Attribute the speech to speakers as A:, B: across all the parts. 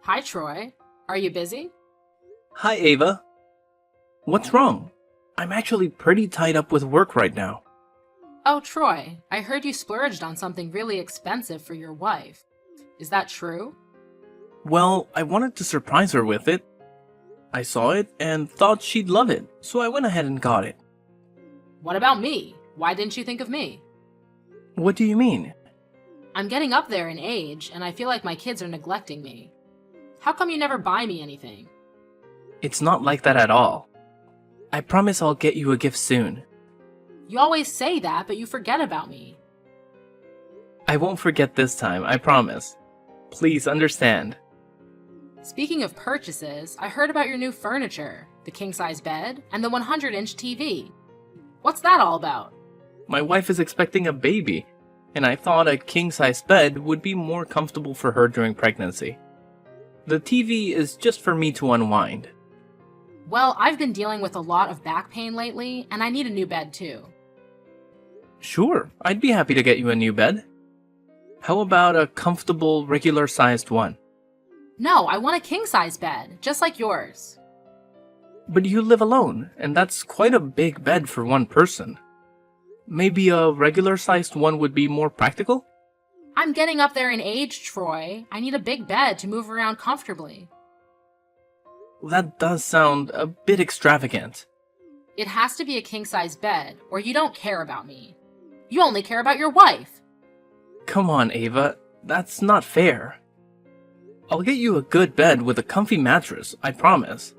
A: Hi, Troy. Are you busy?
B: Hi, Ava. What's wrong? I'm actually pretty tied up with work right now.
A: Oh, Troy, I heard you splurged on something really expensive for your wife. Is that true?
B: Well, I wanted to surprise her with it. I saw it and thought she'd love it, so I went ahead and got it.
A: What about me? Why didn't you think of me?
B: What do you mean?
A: I'm getting up there in age, and I feel like my kids are neglecting me. How come you never buy me anything?
B: It's not like that at all. I promise I'll get you a gift soon.
A: You always say that, but you forget about me.
B: I won't forget this time, I promise. Please understand.
A: Speaking of purchases, I heard about your new furniture, the king-size bed, and the 100-inch TV. What's that all about?
B: My wife is expecting a baby, and I thought a king-size bed would be more comfortable for her during pregnancy. The TV is just for me to unwind.
A: Well, I've been dealing with a lot of back pain lately, and I need a new bed too.
B: Sure, I'd be happy to get you a new bed. How about a comfortable, regular-sized one?
A: No, I want a king-size bed, just like yours.
B: But you live alone, and that's quite a big bed for one person. Maybe a regular-sized one would be more practical?
A: I'm getting up there in age, Troy. I need a big bed to move around comfortably.
B: That does sound a bit extravagant.
A: It has to be a king-size bed, or you don't care about me. You only care about your wife.
B: Come on, Ava, that's not fair. I'll get you a good bed with a comfy mattress, I promise.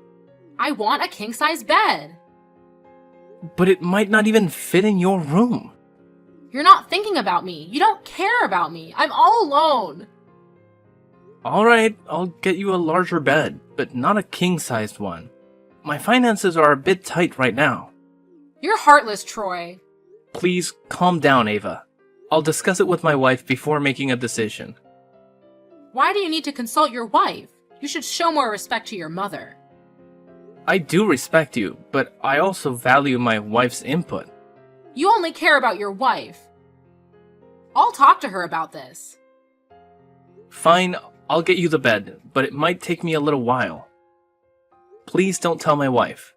A: I want a king-size bed.
B: But it might not even fit in your room.
A: You're not thinking about me. You don't care about me. I'm all alone.
B: Alright, I'll get you a larger bed, but not a king-sized one. My finances are a bit tight right now.
A: You're heartless, Troy.
B: Please calm down, Ava. I'll discuss it with my wife before making a decision.
A: Why do you need to consult your wife? You should show more respect to your mother.
B: I do respect you, but I also value my wife's input.
A: You only care about your wife. I'll talk to her about this.
B: Fine, I'll get you the bed, but it might take me a little while. Please don't tell my wife.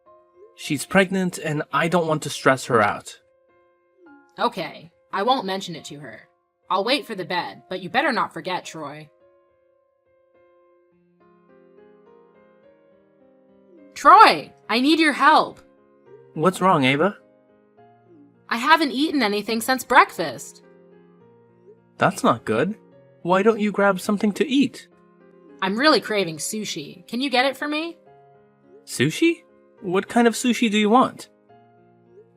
B: She's pregnant and I don't want to stress her out.
A: Okay, I won't mention it to her. I'll wait for the bed, but you better not forget, Troy. Troy, I need your help.
B: What's wrong, Ava?
A: I haven't eaten anything since breakfast.
B: That's not good. Why don't you grab something to eat?
A: I'm really craving sushi. Can you get it for me?
B: Sushi? What kind of sushi do you want?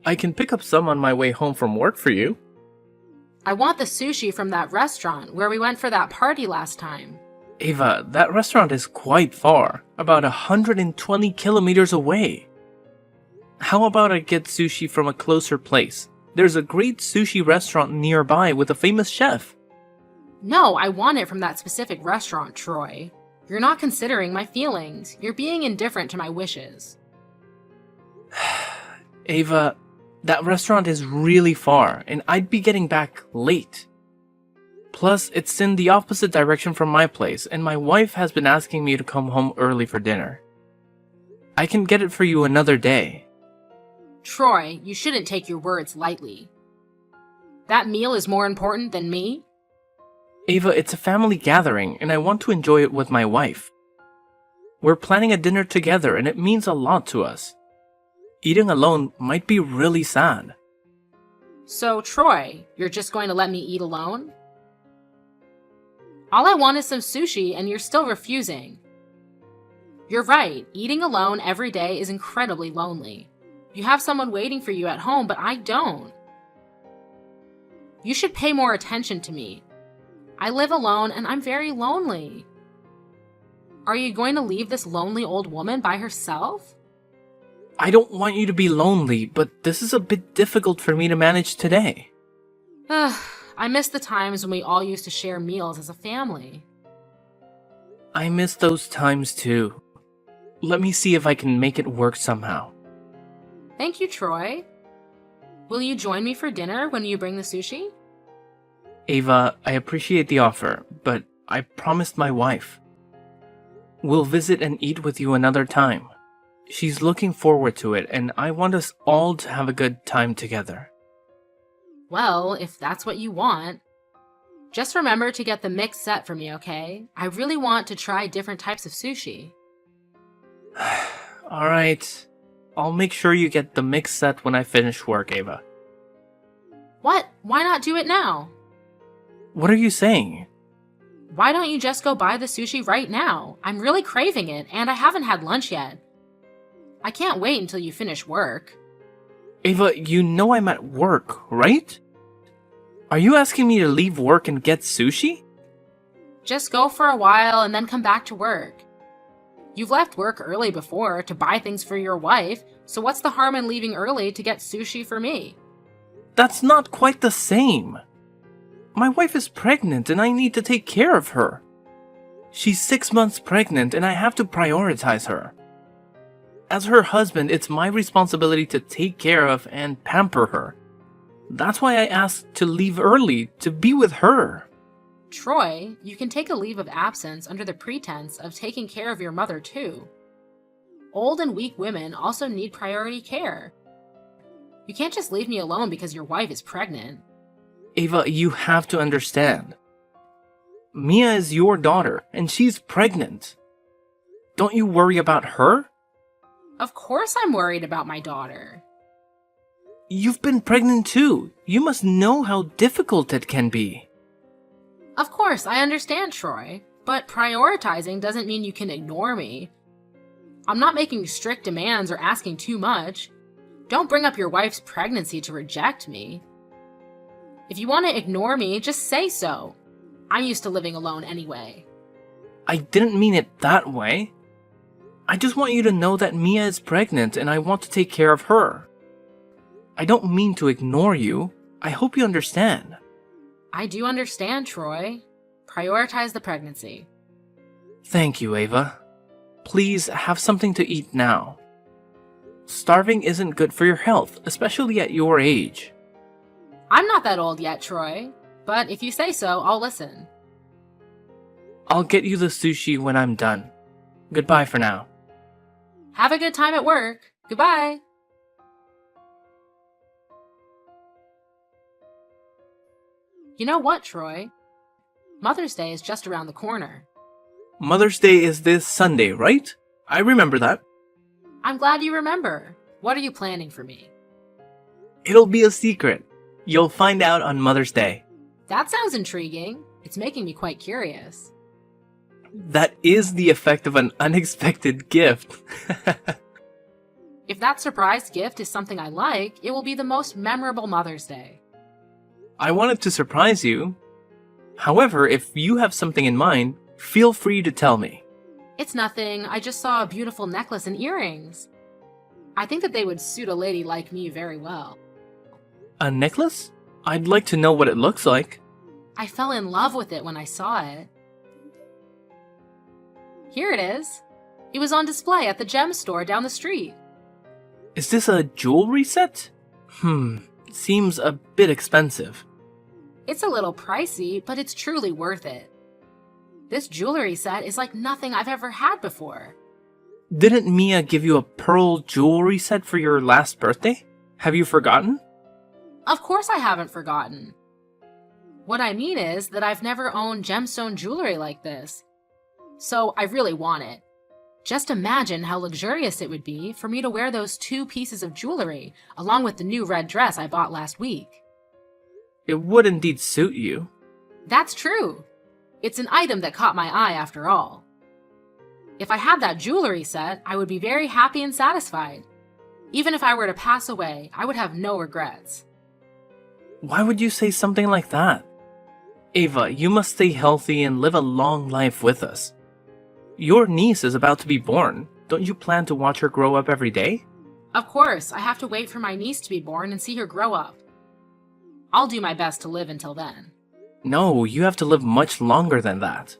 B: I can pick up some on my way home from work for you.
A: I want the sushi from that restaurant where we went for that party last time.
B: Ava, that restaurant is quite far, about 120 kilometers away. How about I get sushi from a closer place? There's a great sushi restaurant nearby with a famous chef.
A: No, I want it from that specific restaurant, Troy. You're not considering my feelings. You're being indifferent to my wishes.
B: Ava, that restaurant is really far, and I'd be getting back late. Plus, it's in the opposite direction from my place, and my wife has been asking me to come home early for dinner. I can get it for you another day.
A: Troy, you shouldn't take your words lightly. That meal is more important than me?
B: Ava, it's a family gathering, and I want to enjoy it with my wife. We're planning a dinner together, and it means a lot to us. Eating alone might be really sad.
A: So, Troy, you're just going to let me eat alone? All I want is some sushi, and you're still refusing. You're right, eating alone every day is incredibly lonely. You have someone waiting for you at home, but I don't. You should pay more attention to me. I live alone, and I'm very lonely. Are you going to leave this lonely old woman by herself?
B: I don't want you to be lonely, but this is a bit difficult for me to manage today.
A: I miss the times when we all used to share meals as a family.
B: I miss those times too. Let me see if I can make it work somehow.
A: Thank you, Troy. Will you join me for dinner when you bring the sushi?
B: Ava, I appreciate the offer, but I promised my wife. We'll visit and eat with you another time. She's looking forward to it, and I want us all to have a good time together.
A: Well, if that's what you want. Just remember to get the mixed set for me, okay? I really want to try different types of sushi.
B: Alright. I'll make sure you get the mixed set when I finish work, Ava.
A: What? Why not do it now?
B: What are you saying?
A: Why don't you just go buy the sushi right now? I'm really craving it, and I haven't had lunch yet. I can't wait until you finish work.
B: Ava, you know I'm at work, right? Are you asking me to leave work and get sushi?
A: Just go for a while and then come back to work. You've left work early before to buy things for your wife, so what's the harm in leaving early to get sushi for me?
B: That's not quite the same. My wife is pregnant and I need to take care of her. She's 6 months pregnant and I have to prioritize her. As her husband, it's my responsibility to take care of and pamper her. That's why I asked to leave early, to be with her.
A: Troy, you can take a leave of absence under the pretense of taking care of your mother too. Old and weak women also need priority care. You can't just leave me alone because your wife is pregnant.
B: Ava, you have to understand. Mia is your daughter, and she's pregnant. Don't you worry about her?
A: Of course I'm worried about my daughter.
B: You've been pregnant too. You must know how difficult it can be.
A: Of course, I understand, Troy, but prioritizing doesn't mean you can ignore me. I'm not making strict demands or asking too much. Don't bring up your wife's pregnancy to reject me. If you want to ignore me, just say so. I'm used to living alone anyway.
B: I didn't mean it that way. I just want you to know that Mia is pregnant and I want to take care of her. I don't mean to ignore you. I hope you understand.
A: I do understand, Troy. Prioritize the pregnancy.
B: Thank you, Ava. Please have something to eat now. Starving isn't good for your health, especially at your age.
A: I'm not that old yet, Troy, but if you say so, I'll listen.
B: I'll get you the sushi when I'm done. Goodbye for now.
A: Have a good time at work. Goodbye. You know what, Troy? Mother's Day is just around the corner.
B: Mother's Day is this Sunday, right? I remember that.
A: I'm glad you remember. What are you planning for me?
B: It'll be a secret. You'll find out on Mother's Day.
A: That sounds intriguing. It's making me quite curious.
B: That is the effect of an unexpected gift.
A: If that surprise gift is something I like, it will be the most memorable Mother's Day.
B: I wanted to surprise you. However, if you have something in mind, feel free to tell me.
A: It's nothing. I just saw a beautiful necklace and earrings. I think that they would suit a lady like me very well.
B: A necklace? I'd like to know what it looks like.
A: I fell in love with it when I saw it. Here it is. It was on display at the gem store down the street.
B: Is this a jewelry set? Seems a bit expensive.
A: It's a little pricey, but it's truly worth it. This jewelry set is like nothing I've ever had before.
B: Didn't Mia give you a pearl jewelry set for your last birthday? Have you forgotten?
A: Of course I haven't forgotten. What I mean is that I've never owned gemstone jewelry like this. So I really want it. Just imagine how luxurious it would be for me to wear those 2 pieces of jewelry, along with the new red dress I bought last week.
B: It would indeed suit you.
A: That's true. It's an item that caught my eye after all. If I had that jewelry set, I would be very happy and satisfied. Even if I were to pass away, I would have no regrets.
B: Why would you say something like that? Ava, you must stay healthy and live a long life with us. Your niece is about to be born. Don't you plan to watch her grow up every day?
A: Of course, I have to wait for my niece to be born and see her grow up. I'll do my best to live until then.
B: No, you have to live much longer than that.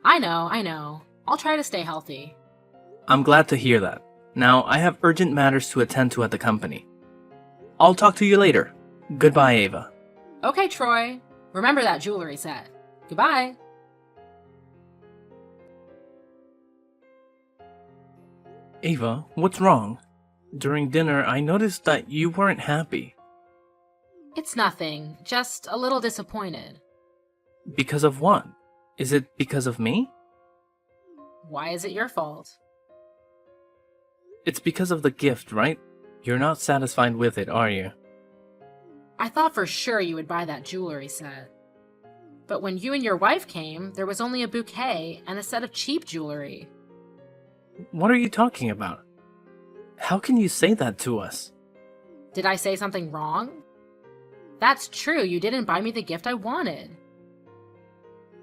A: I know. I'll try to stay healthy.
B: I'm glad to hear that. Now, I have urgent matters to attend to at the company. I'll talk to you later. Goodbye, Ava.
A: Okay, Troy. Remember that jewelry set. Goodbye.
B: Ava, what's wrong? During dinner, I noticed that you weren't happy.
A: It's nothing, just a little disappointed.
B: Because of what? Is it because of me?
A: Why is it your fault?
B: It's because of the gift, right? You're not satisfied with it, are you?
A: I thought for sure you would buy that jewelry set. But when you and your wife came, there was only a bouquet and a set of cheap jewelry.
B: What are you talking about? How can you say that to us?
A: Did I say something wrong? That's true, you didn't buy me the gift I wanted.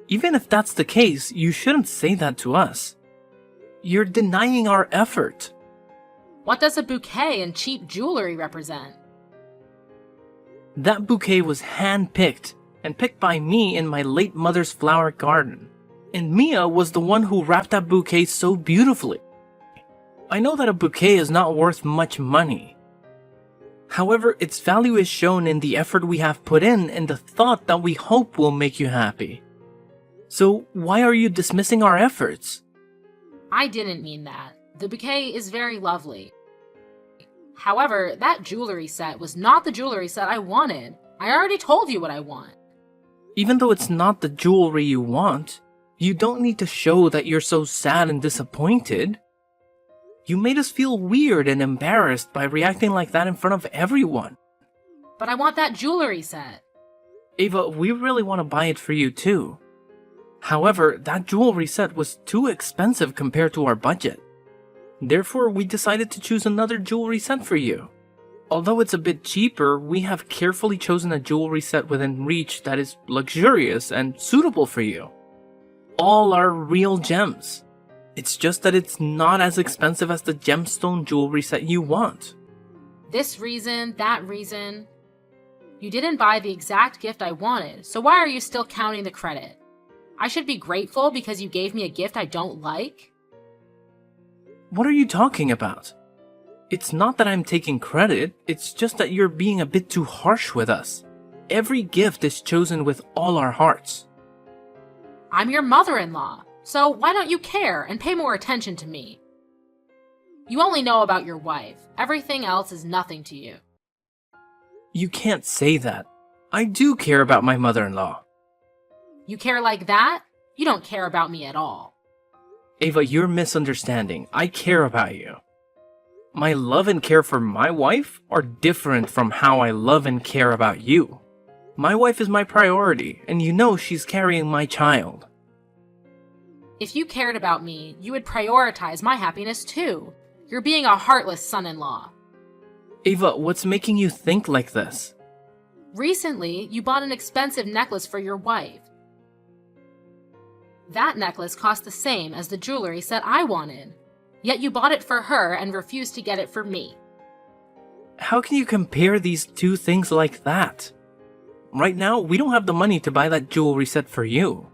B: Even if that's the case, you shouldn't say that to us. You're denying our effort.
A: What does a bouquet and cheap jewelry represent?
B: That bouquet was hand-picked, and picked by me in my late mother's flower garden. And Mia was the one who wrapped that bouquet so beautifully. I know that a bouquet is not worth much money. However, its value is shown in the effort we have put in and the thought that we hope will make you happy. So why are you dismissing our efforts?
A: I didn't mean that. The bouquet is very lovely. However, that jewelry set was not the jewelry set I wanted. I already told you what I want.
B: Even though it's not the jewelry you want, you don't need to show that you're so sad and disappointed. You made us feel weird and embarrassed by reacting like that in front of everyone.
A: But I want that jewelry set.
B: Ava, we really want to buy it for you too. However, that jewelry set was too expensive compared to our budget. Therefore, we decided to choose another jewelry set for you. Although it's a bit cheaper, we have carefully chosen a jewelry set within reach that is luxurious and suitable for you. All are real gems. It's just that it's not as expensive as the gemstone jewelry set you want.
A: This reason, that reason. You didn't buy the exact gift I wanted, so why are you still counting the credit? I should be grateful because you gave me a gift I don't like?
B: What are you talking about? It's not that I'm taking credit, it's just that you're being a bit too harsh with us. Every gift is chosen with all our hearts.
A: I'm your mother-in-law, so why don't you care and pay more attention to me? You only know about your wife. Everything else is nothing to you.
B: You can't say that. I do care about my mother-in-law.
A: You care like that? You don't care about me at all.
B: Ava, you're misunderstanding. I care about you. My love and care for my wife are different from how I love and care about you. My wife is my priority, and you know she's carrying my child.
A: If you cared about me, you would prioritize my happiness too. You're being a heartless son-in-law.
B: Ava, what's making you think like this?
A: Recently, you bought an expensive necklace for your wife. That necklace cost the same as the jewelry set I wanted. Yet you bought it for her and refused to get it for me.
B: How can you compare these two things like that? Right now, we don't have the money to buy that jewelry set for you.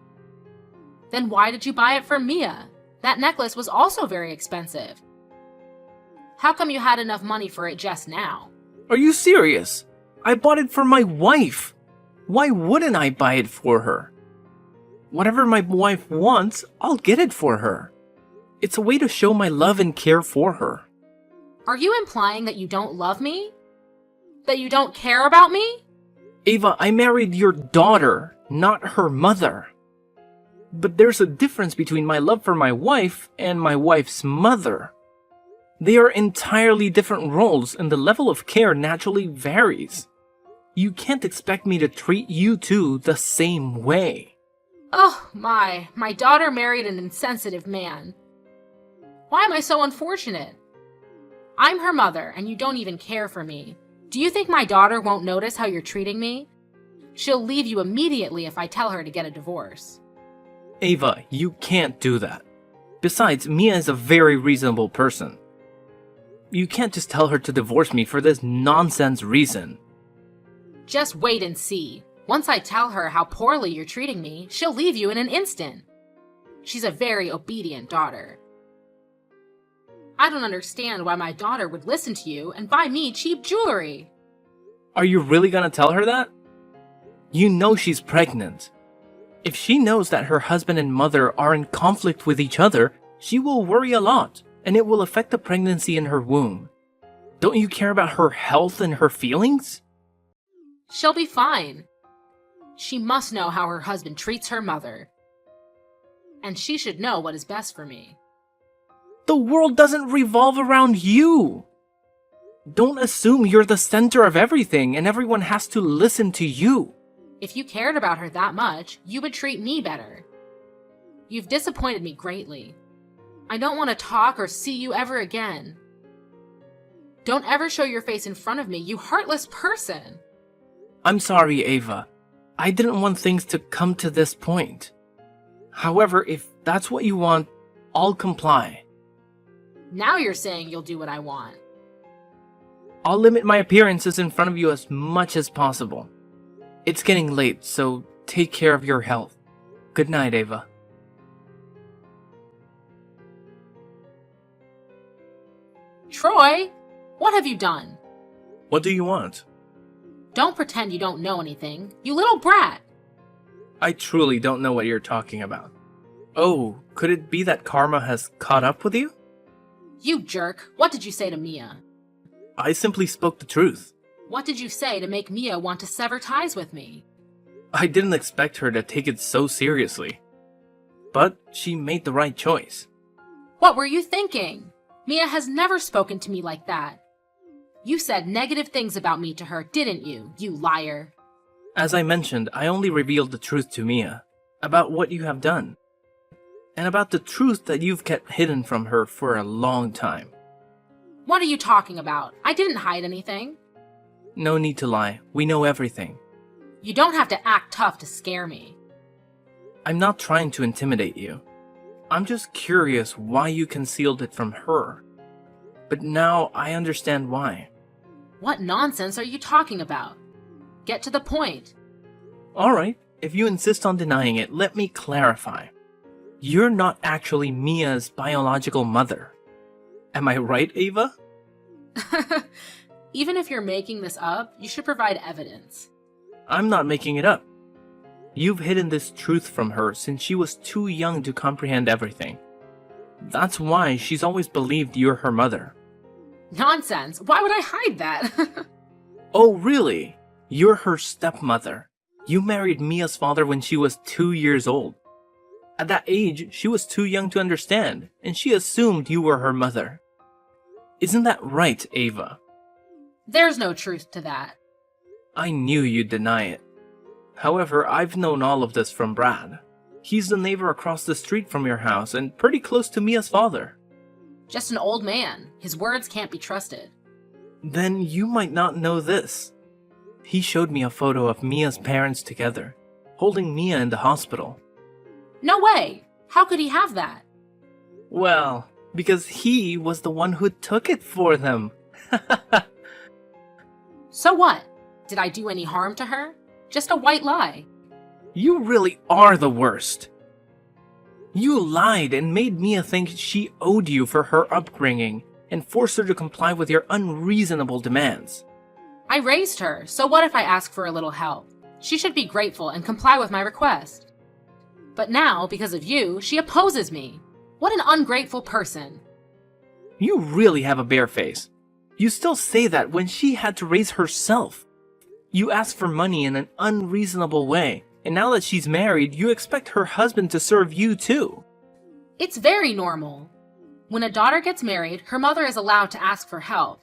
A: Then why did you buy it for Mia? That necklace was also very expensive. How come you had enough money for it just now?
B: Are you serious? I bought it for my wife. Why wouldn't I buy it for her? Whatever my wife wants, I'll get it for her. It's a way to show my love and care for her.
A: Are you implying that you don't love me? That you don't care about me?
B: Ava, I married your daughter, not her mother. But there's a difference between my love for my wife and my wife's mother. They are entirely different roles, and the level of care naturally varies. You can't expect me to treat you two the same way.
A: Oh my daughter married an insensitive man. Why am I so unfortunate? I'm her mother, and you don't even care for me. Do you think my daughter won't notice how you're treating me? She'll leave you immediately if I tell her to get a divorce.
B: Ava, you can't do that. Besides, Mia is a very reasonable person. You can't just tell her to divorce me for this nonsense reason.
A: Just wait and see. Once I tell her how poorly you're treating me, she'll leave you in an instant. She's a very obedient daughter. I don't understand why my daughter would listen to you and buy me cheap jewelry.
B: Are you really gonna tell her that? You know she's pregnant. If she knows that her husband and mother are in conflict with each other, she will worry a lot, and it will affect the pregnancy in her womb. Don't you care about her health and her feelings?
A: She'll be fine. She must know how her husband treats her mother. And she should know what is best for me.
B: The world doesn't revolve around you. Don't assume you're the center of everything and everyone has to listen to you.
A: If you cared about her that much, you would treat me better. You've disappointed me greatly. I don't want to talk or see you ever again. Don't ever show your face in front of me, you heartless person.
B: I'm sorry, Ava. I didn't want things to come to this point. However, if that's what you want, I'll comply.
A: Now you're saying you'll do what I want.
B: I'll limit my appearances in front of you as much as possible. It's getting late, so take care of your health. Good night, Ava.
A: Troy, what have you done?
B: What do you want?
A: Don't pretend you don't know anything, you little brat.
B: I truly don't know what you're talking about. Oh, could it be that karma has caught up with you?
A: You jerk, what did you say to Mia?
B: I simply spoke the truth.
A: What did you say to make Mia want to sever ties with me?
B: I didn't expect her to take it so seriously. But she made the right choice.
A: What were you thinking? Mia has never spoken to me like that. You said negative things about me to her, didn't you, you liar?
B: As I mentioned, I only revealed the truth to Mia, about what you have done, and about the truth that you've kept hidden from her for a long time.
A: What are you talking about? I didn't hide anything.
B: No need to lie, we know everything.
A: You don't have to act tough to scare me.
B: I'm not trying to intimidate you. I'm just curious why you concealed it from her. But now I understand why.
A: What nonsense are you talking about? Get to the point.
B: Alright, if you insist on denying it, let me clarify. You're not actually Mia's biological mother. Am I right, Ava?
A: Even if you're making this up, you should provide evidence.
B: I'm not making it up. You've hidden this truth from her since she was too young to comprehend everything. That's why she's always believed you're her mother.
A: Nonsense! Why would I hide that?
B: Oh, really? You're her stepmother. You married Mia's father when she was 2 years old. At that age, she was too young to understand, and she assumed you were her mother. Isn't that right, Ava?
A: There's no truth to that.
B: I knew you'd deny it. However, I've known all of this from Brad. He's the neighbor across the street from your house and pretty close to Mia's father.
A: Just an old man. His words can't be trusted.
B: Then you might not know this. He showed me a photo of Mia's parents together, holding Mia in the hospital.
A: No way! How could he have that?
B: Well, because he was the one who took it for them.
A: So what? Did I do any harm to her? Just a white lie.
B: You really are the worst. You lied and made Mia think she owed you for her upbringing and forced her to comply with your unreasonable demands.
A: I raised her, so what if I ask for a little help? She should be grateful and comply with my request. But now, because of you, she opposes me. What an ungrateful person.
B: You really have a bare face. You still say that when she had to raise herself. You asked for money in an unreasonable way, and now that she's married, you expect her husband to serve you too.
A: It's very normal. When a daughter gets married, her mother is allowed to ask for help.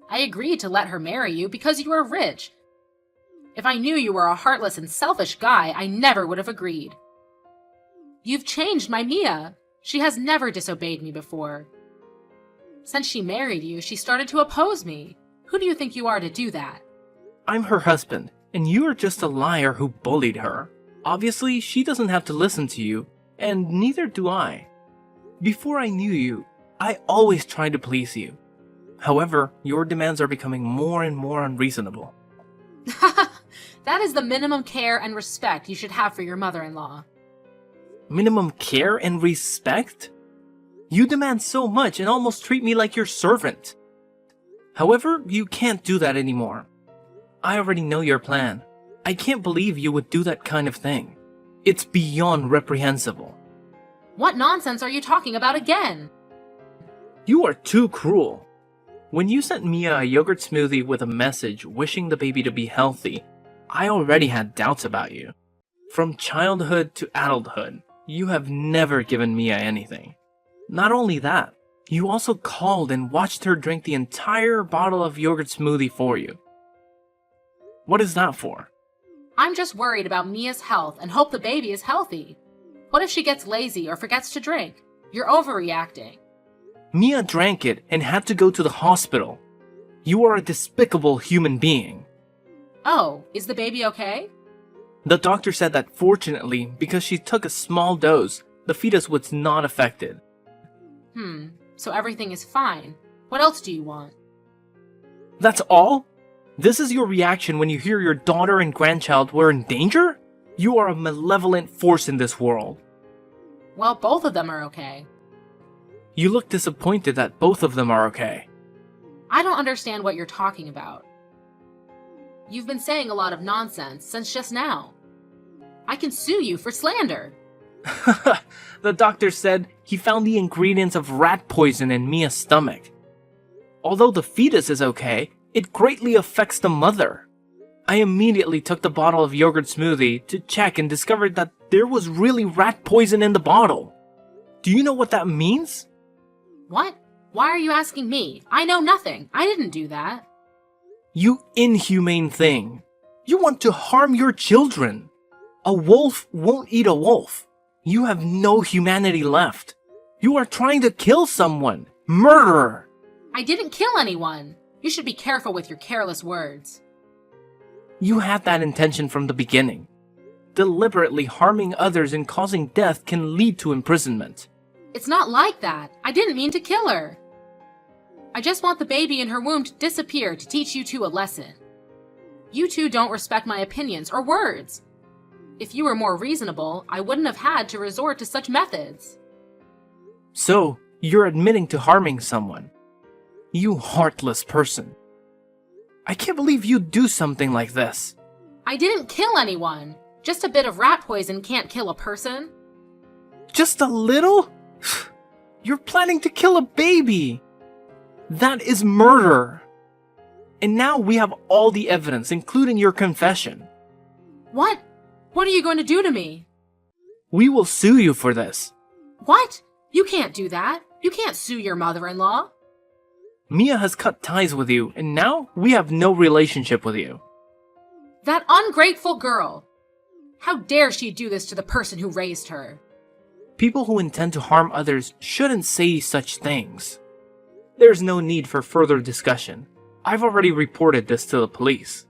A: I agreed to let her marry you because you are rich. If I knew you were a heartless and selfish guy, I never would have agreed. You've changed my Mia. She has never disobeyed me before. Since she married you, she started to oppose me. Who do you think you are to do that?
B: I'm her husband, and you are just a liar who bullied her. Obviously, she doesn't have to listen to you, and neither do I. Before I knew you, I always tried to please you. However, your demands are becoming more and more unreasonable.
A: That is the minimum care and respect you should have for your mother-in-law.
B: Minimum care and respect? You demand so much and almost treat me like your servant. However, you can't do that anymore. I already know your plan. I can't believe you would do that kind of thing. It's beyond reprehensible.
A: What nonsense are you talking about again?
B: You are too cruel. When you sent Mia a yogurt smoothie with a message wishing the baby to be healthy, I already had doubts about you. From childhood to adulthood, you have never given Mia anything. Not only that, you also called and watched her drink the entire bottle of yogurt smoothie for you. What is that for?
A: I'm just worried about Mia's health and hope the baby is healthy. What if she gets lazy or forgets to drink? You're overreacting.
B: Mia drank it and had to go to the hospital. You are a despicable human being.
A: Oh, is the baby okay?
B: The doctor said that fortunately, because she took a small dose, the fetus was not affected.
A: So everything is fine. What else do you want?
B: That's all? This is your reaction when you hear your daughter and grandchild were in danger? You are a malevolent force in this world.
A: Well, both of them are okay.
B: You look disappointed that both of them are okay.
A: I don't understand what you're talking about. You've been saying a lot of nonsense since just now. I can sue you for slander.
B: The doctor said he found the ingredients of rat poison in Mia's stomach. Although the fetus is okay, it greatly affects the mother. I immediately took the bottle of yogurt smoothie to check and discovered that there was really rat poison in the bottle. Do you know what that means?
A: What? Why are you asking me? I know nothing. I didn't do that.
B: You inhumane thing. You want to harm your children. A wolf won't eat a wolf. You have no humanity left. You are trying to kill someone. Murderer.
A: I didn't kill anyone. You should be careful with your careless words.
B: You had that intention from the beginning. Deliberately harming others and causing death can lead to imprisonment.
A: It's not like that. I didn't mean to kill her. I just want the baby in her womb to disappear to teach you two a lesson. You two don't respect my opinions or words. If you were more reasonable, I wouldn't have had to resort to such methods.
B: So, you're admitting to harming someone. You heartless person. I can't believe you'd do something like this.
A: I didn't kill anyone. Just a bit of rat poison can't kill a person.
B: Just a little? You're planning to kill a baby. That is murder. And now we have all the evidence, including your confession.
A: What? What are you going to do to me?
B: We will sue you for this.
A: What? You can't do that. You can't sue your mother-in-law.
B: Mia has cut ties with you, and now we have no relationship with you.
A: That ungrateful girl. How dare she do this to the person who raised her?
B: People who intend to harm others shouldn't say such things. There's no need for further discussion. I've already reported this to the police.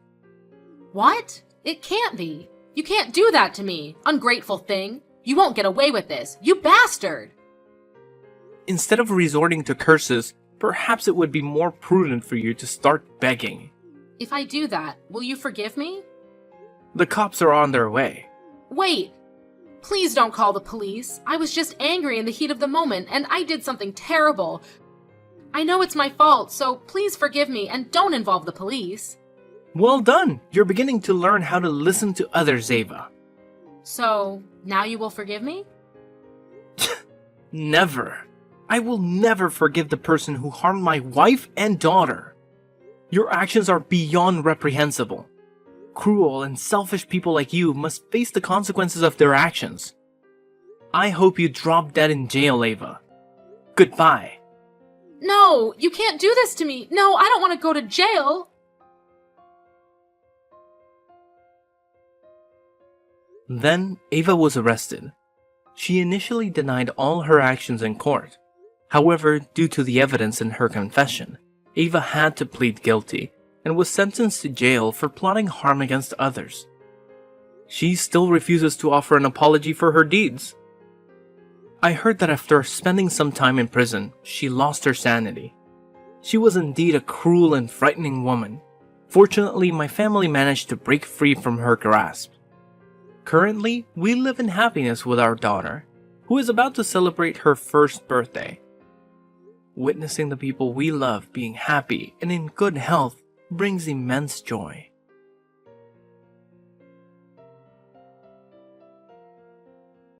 A: What? It can't be. You can't do that to me, ungrateful thing. You won't get away with this, you bastard!
B: Instead of resorting to curses, perhaps it would be more prudent for you to start begging.
A: If I do that, will you forgive me?
B: The cops are on their way.
A: Wait! Please don't call the police. I was just angry in the heat of the moment, and I did something terrible. I know it's my fault, so please forgive me and don't involve the police.
B: Well done! You're beginning to learn how to listen to others, Ava.
A: So, now you will forgive me?
B: Never. I will never forgive the person who harmed my wife and daughter. Your actions are beyond reprehensible. Cruel and selfish people like you must face the consequences of their actions. I hope you drop dead in jail, Ava. Goodbye.
A: No, you can't do this to me. No, I don't want to go to jail.
B: Then Ava was arrested. She initially denied all her actions in court. However, due to the evidence in her confession, Ava had to plead guilty and was sentenced to jail for plotting harm against others. She still refuses to offer an apology for her deeds. I heard that after spending some time in prison, she lost her sanity. She was indeed a cruel and frightening woman. Fortunately, my family managed to break free from her grasp. Currently, we live in happiness with our daughter, who is about to celebrate her first birthday. Witnessing the people we love being happy and in good health brings immense joy.